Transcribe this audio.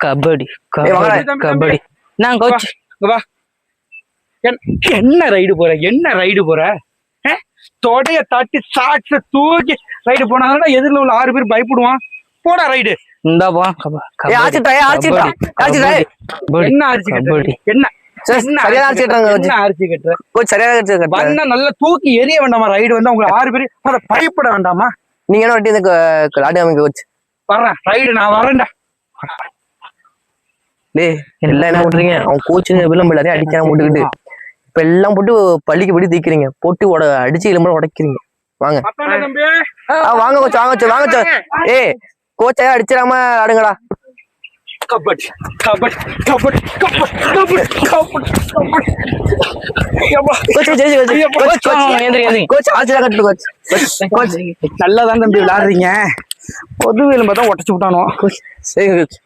கபடி கபடி நான் கோச் வா. என்ன ரைடு போற தொடைய தட்டி சாக்ஸ தூக்கி ரைடு போனாங்கன்னா எதிரில் உள்ள 6 பேர் பயப்படுவான். போடா ரைடு. இந்தா போ. என்ன அரிசி கட்டு என்ன நல்லா தூக்கி எரிய வேண்டாமா ரைடு வந்து உங்க 6 பேர் அதை பயப்பட வேண்டாமா? நீங்க என்ன வட்டி கோச் வர்றேன் ரைடு நான் வரேன்டா. எல்லாம் என்ன பண்றீங்க? அவன் கோச்சுங்க எல்லாரையும் அடிக்காம போட்டுக்கிட்டு இப்ப எல்லாம் போட்டு பள்ளிக்கு படி தீக்கிறீங்க, போட்டு அடிச்சு இளம்பட உடைக்கிறீங்க. வாங்க வாங்க கோச், வாங்க கோச், வாங்க கோச். கோச்சா அடிச்சிடாம ஆடுங்கடா. கபடி கபடி கபடி கபடி கபடி கபடி நல்லாதான் தம்பி விளையாடுறீங்க. பொது எலும்பை தான் உடச்சு விட்டானோ. சரி கோச்.